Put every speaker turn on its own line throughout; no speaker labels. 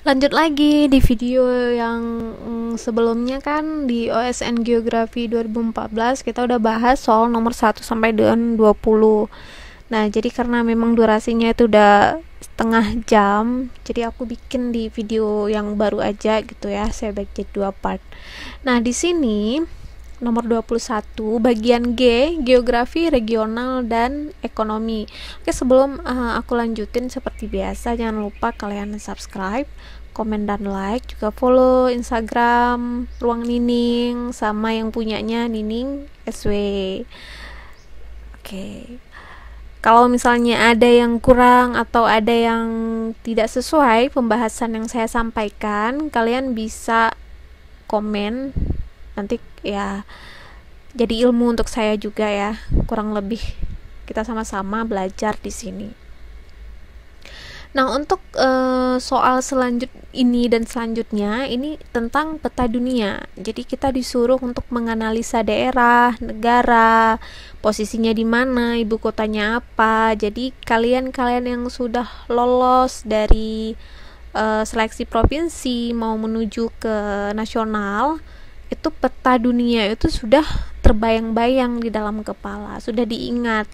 Lanjut lagi di video yang sebelumnya kan di OSN Geografi 2014 kita udah bahas soal nomor 1 sampai dengan 20. Nah, jadi karena memang durasinya itu udah setengah jam, jadi aku bikin di video yang baru aja gitu ya. Saya bagi dua part. Nah, di sini nomor 21 bagian G, geografi regional dan ekonomi. Oke, sebelum aku lanjutin seperti biasa, jangan lupa kalian subscribe, komen dan like, juga follow Instagram Ruang Nining sama yang punyanya Nining SW. Oke. Kalau misalnya ada yang kurang atau ada yang tidak sesuai pembahasan yang saya sampaikan, kalian bisa komen. Nanti ya jadi ilmu untuk saya juga ya, kurang lebih kita sama-sama belajar di sini. Nah, untuk soal ini dan selanjutnya ini tentang peta dunia. Jadi kita disuruh untuk menganalisa daerah, negara, posisinya di mana, ibu kotanya apa. Jadi kalian yang sudah lolos dari seleksi provinsi mau menuju ke nasional, itu peta dunia itu sudah terbayang-bayang di dalam kepala, sudah diingat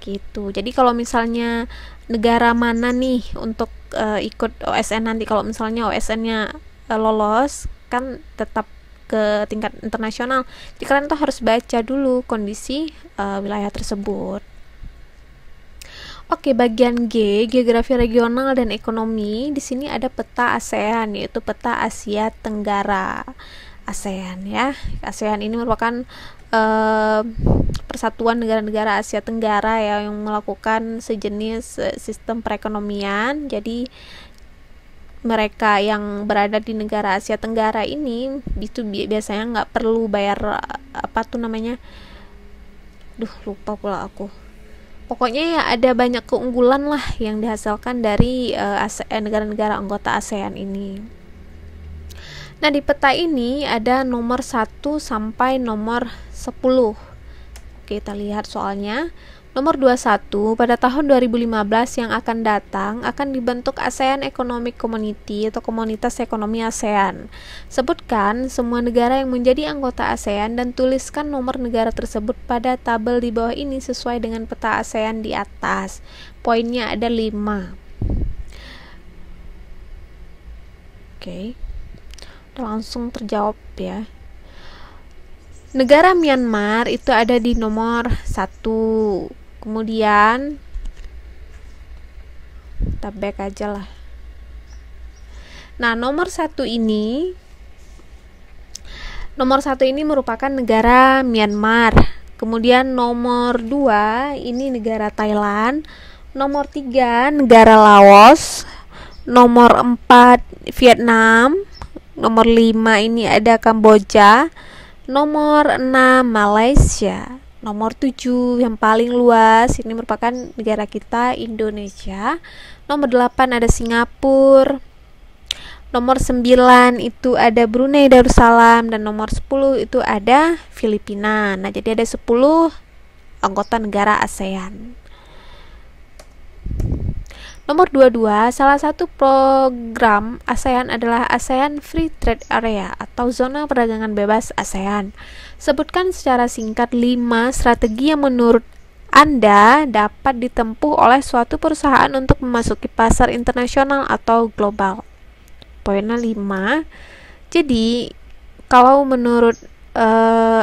gitu. Jadi kalau misalnya negara mana nih untuk ikut OSN nanti, kalau misalnya OSN-nya lolos kan tetap ke tingkat internasional, jadi kalian tuh harus baca dulu kondisi wilayah tersebut. Oke, bagian G, geografi regional dan ekonomi. Di sini ada peta ASEAN, yaitu peta Asia Tenggara. ASEAN ya. ASEAN ini merupakan persatuan negara-negara Asia Tenggara ya, yang melakukan sejenis sistem perekonomian. Jadi mereka yang berada di negara Asia Tenggara ini itu biasanya nggak perlu bayar lupa pula aku. Pokoknya ya ada banyak keunggulan lah yang dihasilkan dari negara-negara anggota ASEAN ini. Nah, di peta ini ada nomor 1 sampai nomor 10. Oke, kita lihat soalnya. Nomor 21, pada tahun 2015 yang akan datang akan dibentuk ASEAN Economic Community atau Komunitas Ekonomi ASEAN. Sebutkan semua negara yang menjadi anggota ASEAN dan tuliskan nomor negara tersebut pada tabel di bawah ini sesuai dengan peta ASEAN di atas. Poinnya ada 5. Oke. Langsung terjawab ya. Negara Myanmar itu ada di nomor 1. Kemudian kita back aja lah. Nah, nomor 1 ini merupakan negara Myanmar. Kemudian nomor 2 ini negara Thailand. Nomor 3 negara Laos. Nomor 4 Vietnam. Nomor 5 ini ada Kamboja. Nomor 6 Malaysia. Nomor 7 yang paling luas ini merupakan negara kita, Indonesia. Nomor 8 ada Singapura. Nomor 9 itu ada Brunei Darussalam, dan nomor 10 itu ada Filipina. Nah, jadi ada 10 anggota negara ASEAN. Nomor 22, salah satu program ASEAN adalah ASEAN Free Trade Area atau Zona Perdagangan Bebas ASEAN. Sebutkan secara singkat 5 strategi yang menurut Anda dapat ditempuh oleh suatu perusahaan untuk memasuki pasar internasional atau global. Poinnya 5. Jadi, kalau menurut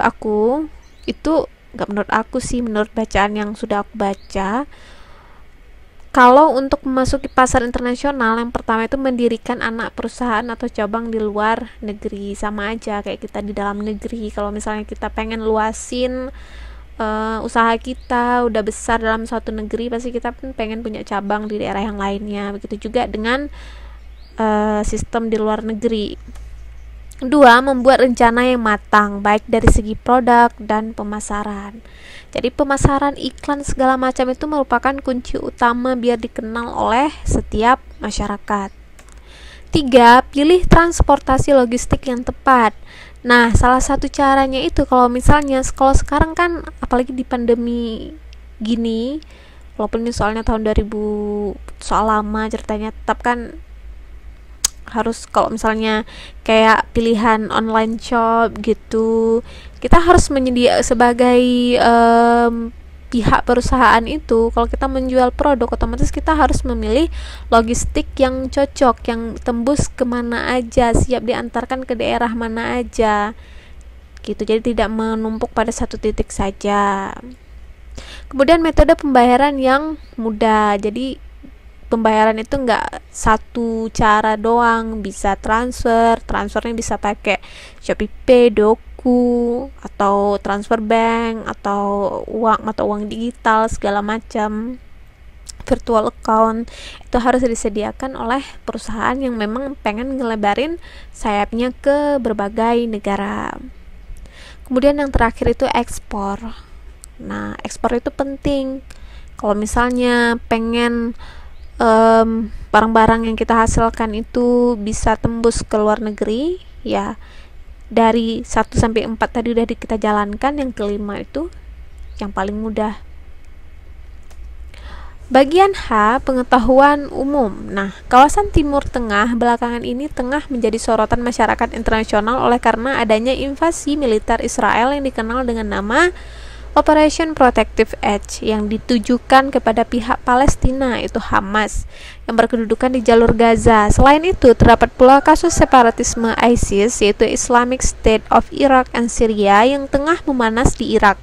aku, itu nggak menurut aku sih, menurut bacaan yang sudah aku baca, kalau untuk memasuki pasar internasional, yang pertama itu mendirikan anak perusahaan atau cabang di luar negeri. Sama aja kayak kita di dalam negeri. Kalau misalnya kita pengen luasin usaha kita udah besar dalam suatu negeri, pasti kita pengen punya cabang di daerah yang lainnya. Begitu juga dengan sistem di luar negeri. 2. Membuat rencana yang matang, baik dari segi produk dan pemasaran. Jadi pemasaran, iklan, segala macam itu merupakan kunci utama biar dikenal oleh setiap masyarakat. 3. Pilih transportasi logistik yang tepat. Nah, salah satu caranya itu kalau sekarang kan, apalagi di pandemi gini, walaupun ini soalnya tahun 2000, soal lama ceritanya, tetap kan Harus kalau misalnya kayak pilihan online shop gitu, kita harus menyedia sebagai pihak perusahaan itu. Kalau kita menjual produk, otomatis kita harus memilih logistik yang cocok, yang tembus kemana aja, siap diantarkan ke daerah mana aja gitu. Jadi tidak menumpuk pada satu titik saja. Kemudian metode pembayaran yang mudah. Jadi pembayaran itu nggak satu cara doang, bisa transfernya bisa pakai ShopeePay, Doku, atau transfer bank, atau uang digital segala macam, virtual account. Itu harus disediakan oleh perusahaan yang memang pengen ngelebarin sayapnya ke berbagai negara. Kemudian yang terakhir itu ekspor. Nah, ekspor itu penting. Kalau misalnya pengen barang-barang yang kita hasilkan itu bisa tembus ke luar negeri, ya dari 1 sampai 4 tadi udah kita jalankan, yang kelima itu yang paling mudah. Bagian H, pengetahuan umum. Nah, kawasan Timur Tengah belakangan ini tengah menjadi sorotan masyarakat internasional oleh karena adanya invasi militer Israel yang dikenal dengan nama Operation Protective Edge yang ditujukan kepada pihak Palestina, itu Hamas, yang berkedudukan di jalur Gaza. Selain itu, terdapat pula kasus separatisme ISIS, yaitu Islamic State of Iraq and Syria, yang tengah memanas di Irak.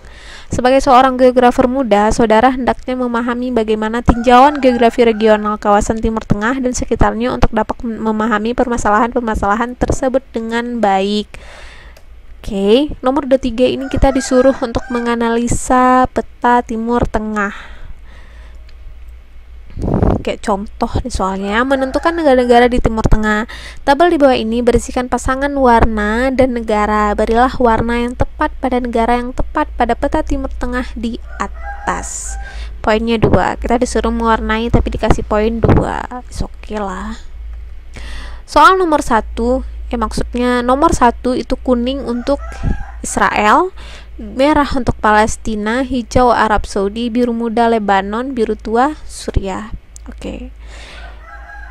Sebagai seorang geografer muda, saudara hendaknya memahami bagaimana tinjauan geografi regional kawasan Timur Tengah dan sekitarnya untuk dapat memahami permasalahan-permasalahan tersebut dengan baik. Oke, nomor 23 ini kita disuruh untuk menganalisa peta Timur Tengah. Kayak contoh nih soalnya, menentukan negara-negara di Timur Tengah. Tabel di bawah ini berisikan pasangan warna dan negara. Berilah warna yang tepat pada negara yang tepat pada peta Timur Tengah di atas. Poinnya 2. Kita disuruh mewarnai tapi dikasih poin 2. Oke lah. Soal nomor 1, maksudnya nomor 1 itu kuning untuk Israel, merah untuk Palestina, hijau Arab Saudi, biru muda Lebanon, biru tua Suriah. Oke.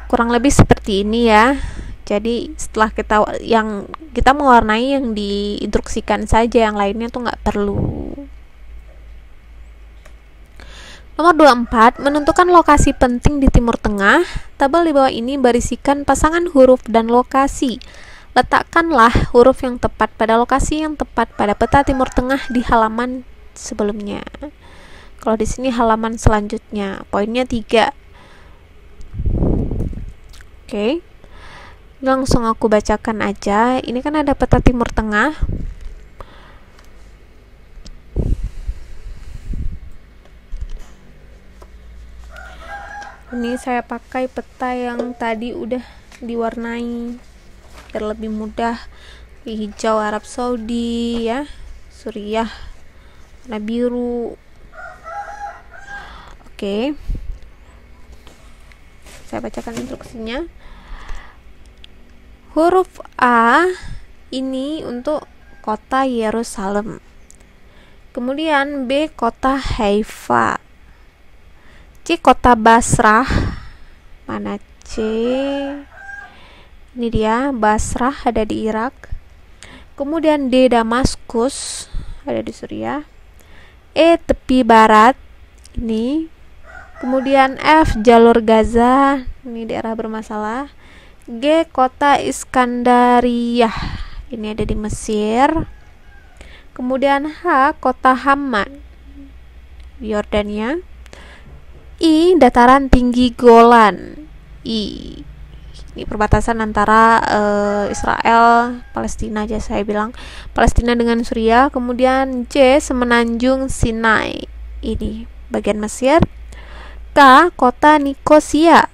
Kurang lebih seperti ini ya. Jadi setelah kita mewarnai yang diinstruksikan saja, yang lainnya tuh nggak perlu. Nomor 24, menentukan lokasi penting di Timur Tengah. Tabel di bawah ini berisikan pasangan huruf dan lokasi. Letakkanlah huruf yang tepat pada lokasi yang tepat pada peta Timur Tengah di halaman sebelumnya. Kalau di sini halaman selanjutnya, poinnya 3. Oke. Langsung aku bacakan aja. Ini kan ada peta Timur Tengah. Ini saya pakai peta yang tadi udah diwarnai biar lebih mudah. Hijau Arab Saudi ya, Suriah warna biru. Oke, saya bacakan instruksinya. Huruf A ini untuk kota Yerusalem, kemudian B kota Haifa, C kota Basrah. Mana C? Ini dia, Basrah ada di Irak. Kemudian D Damaskus ada di Suriah. E tepi barat ini. Kemudian F jalur Gaza, ini daerah bermasalah. G kota Iskandariyah, ini ada di Mesir. Kemudian H kota Hammad, Yordania. I dataran tinggi Golan. Ini perbatasan antara Israel, Palestina aja saya bilang, Palestina dengan Suriah. Kemudian C semenanjung Sinai, ini bagian Mesir. K kota Nikosia,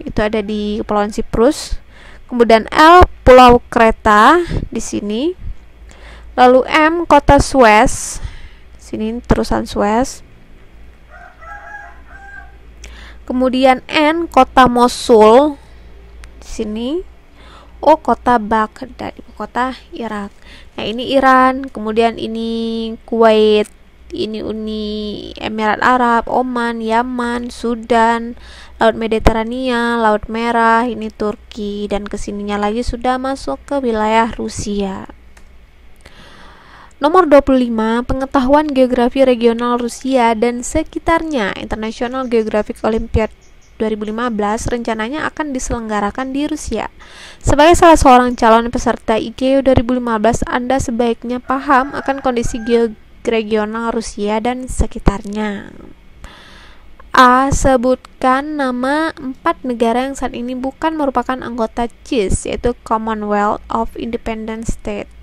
itu ada di Kepulauan Siprus. Kemudian L Pulau Kreta di sini. Lalu M kota Suez, sini terusan Suez. Kemudian N kota Mosul di sini. O kota Baghdad, ibu kota Irak. Nah, ini Iran, kemudian ini Kuwait ini Uni Emirat Arab, Oman, Yaman, Sudan, Laut Mediterania, Laut Merah, ini Turki, dan kesininya lagi sudah masuk ke wilayah Rusia. Nomor 25, pengetahuan geografi regional Rusia dan sekitarnya. International Geographic Olympiad 2015 rencananya akan diselenggarakan di Rusia. Sebagai salah seorang calon peserta IGEO 2015, Anda sebaiknya paham akan kondisi regional Rusia dan sekitarnya. A. Sebutkan nama 4 negara yang saat ini bukan merupakan anggota CIS, yaitu Commonwealth of Independent States,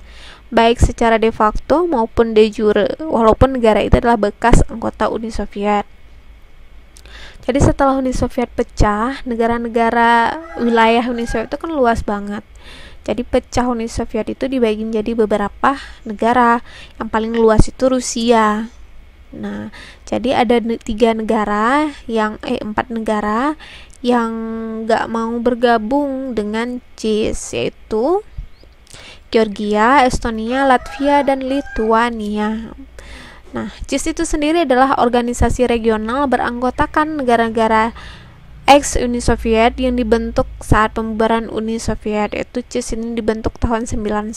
baik secara de facto maupun de jure, walaupun negara itu adalah bekas anggota Uni Soviet. Jadi setelah Uni Soviet pecah, negara-negara wilayah Uni Soviet itu kan luas banget. Jadi pecah Uni Soviet itu dibagi menjadi beberapa negara. Yang paling luas itu Rusia. Nah, jadi ada 4 negara yang nggak mau bergabung dengan CIS, yaitu Georgia, Estonia, Latvia, dan Lituania. Nah, CIS itu sendiri adalah organisasi regional beranggotakan negara-negara ex-Uni Soviet yang dibentuk saat pembubaran Uni Soviet, yaitu CIS ini dibentuk tahun 91.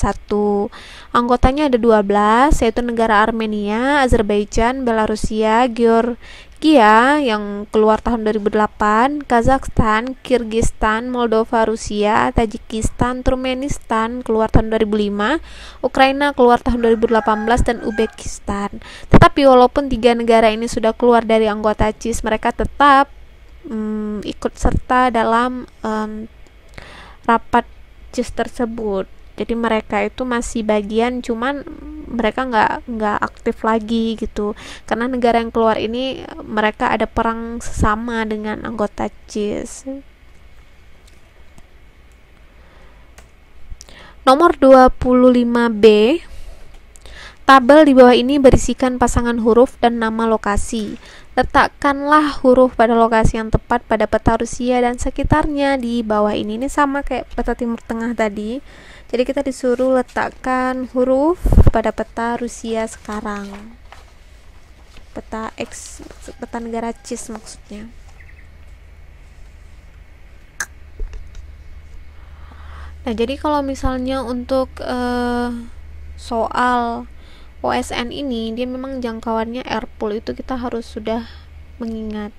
Anggotanya ada 12, yaitu negara Armenia, Azerbaijan, Belarusia, Georgia yang keluar tahun 2008, Kazakhstan, Kirgistan, Moldova, Rusia, Tajikistan, Turkmenistan keluar tahun 2005, Ukraina keluar tahun 2018, dan Uzbekistan. Tetapi walaupun 3 negara ini sudah keluar dari anggota CIS, mereka tetap ikut serta dalam rapat CIS tersebut. Jadi mereka itu masih bagian, cuman mereka nggak aktif lagi gitu, karena negara yang keluar ini mereka ada perang sesama dengan anggota CIS. Nomor 25B, tabel di bawah ini berisikan pasangan huruf dan nama lokasi. Letakkanlah huruf pada lokasi yang tepat pada peta Rusia dan sekitarnya di bawah ini. Ini sama kayak peta Timur Tengah tadi. Jadi kita disuruh letakkan huruf pada peta Rusia sekarang. Peta negara CIS maksudnya. Nah, jadi kalau misalnya untuk soal OSN ini, dia memang jangkauannya AirPool itu kita harus sudah mengingat.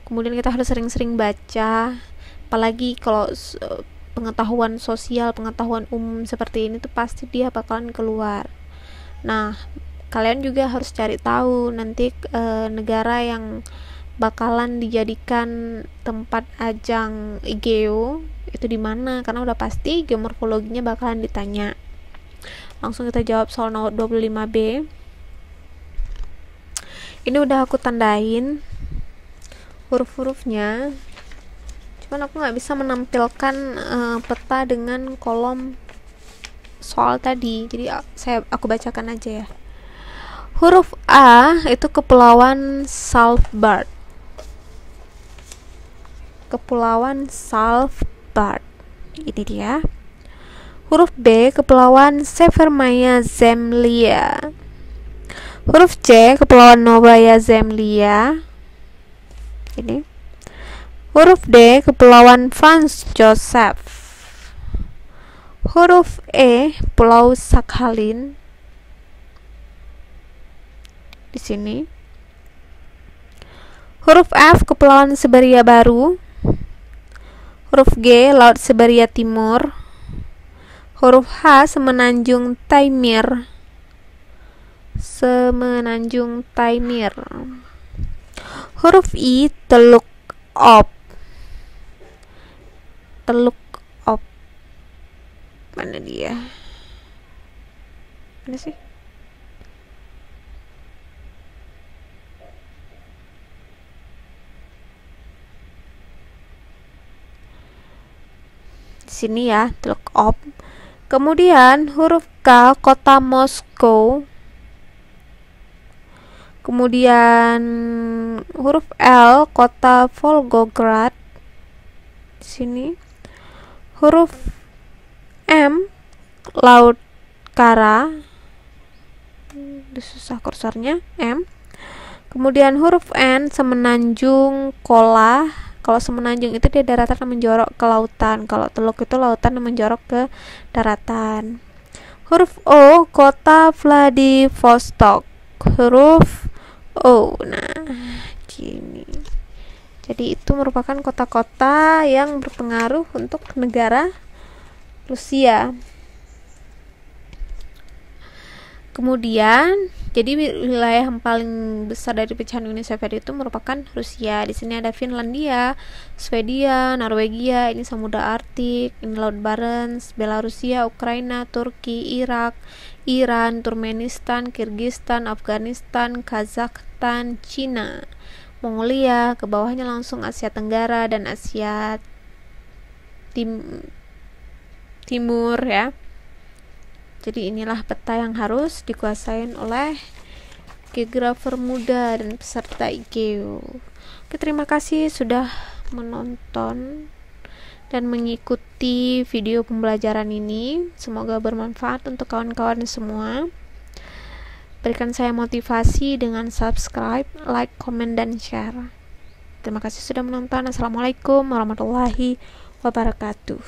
Kemudian kita harus sering-sering baca, apalagi kalau pengetahuan sosial, pengetahuan umum seperti ini tuh pasti dia bakalan keluar. Nah, kalian juga harus cari tahu nanti negara yang bakalan dijadikan tempat ajang IGEO itu di mana, karena udah pasti geomorfologinya bakalan ditanya. Langsung kita jawab soal nomor 25B. Ini udah aku tandain huruf-hurufnya, cuman aku nggak bisa menampilkan peta dengan kolom soal tadi, jadi aku bacakan aja ya. Huruf A itu Kepulauan Svalbard. Kepulauan Svalbard, ini dia. Huruf B, Kepulauan Severmaya Zemlya. Huruf C, Kepulauan Novaya Zemlya. Ini. Huruf D, Kepulauan Franz Joseph. Huruf E, Pulau Sakhalin. Di sini. Huruf F, Kepulauan Siberia Baru. Huruf G, Laut Siberia Timur. Huruf H, Semenanjung Taimyr. Semenanjung Taimyr. Huruf I, Teluk Ob. Teluk Ob. Mana dia? Mana sih? Di sini ya, Teluk Ob. Kemudian huruf K, kota Moskow. Kemudian huruf L, kota Volgograd. Di sini. Huruf M, Laut Kara. susah kursornya, M. Kemudian huruf N, semenanjung Kola. Kalau semenanjung itu dia daratan menjorok ke lautan, kalau teluk itu lautan menjorok ke daratan. Huruf O, kota Vladivostok. Huruf O, nah gini. Jadi itu merupakan kota-kota yang berpengaruh untuk negara Rusia. Kemudian, jadi wilayah yang paling besar dari pecahan Uni Soviet itu merupakan Rusia. Di sini ada Finlandia, Swedia, Norwegia, ini Samudra Arktik, ini Laut Barents, Belarusia, Ukraina, Turki, Irak, Iran, Turkmenistan, Kirgistan, Afghanistan, Kazakhstan, Cina, Mongolia, ke bawahnya langsung Asia Tenggara dan Asia Timur ya. Jadi inilah peta yang harus dikuasain oleh geografer muda dan peserta IGEO. Oke, terima kasih sudah menonton dan mengikuti video pembelajaran ini. Semoga bermanfaat untuk kawan-kawan semua. Berikan saya motivasi dengan subscribe, like, komen, dan share. Terima kasih sudah menonton. Assalamualaikum warahmatullahi wabarakatuh.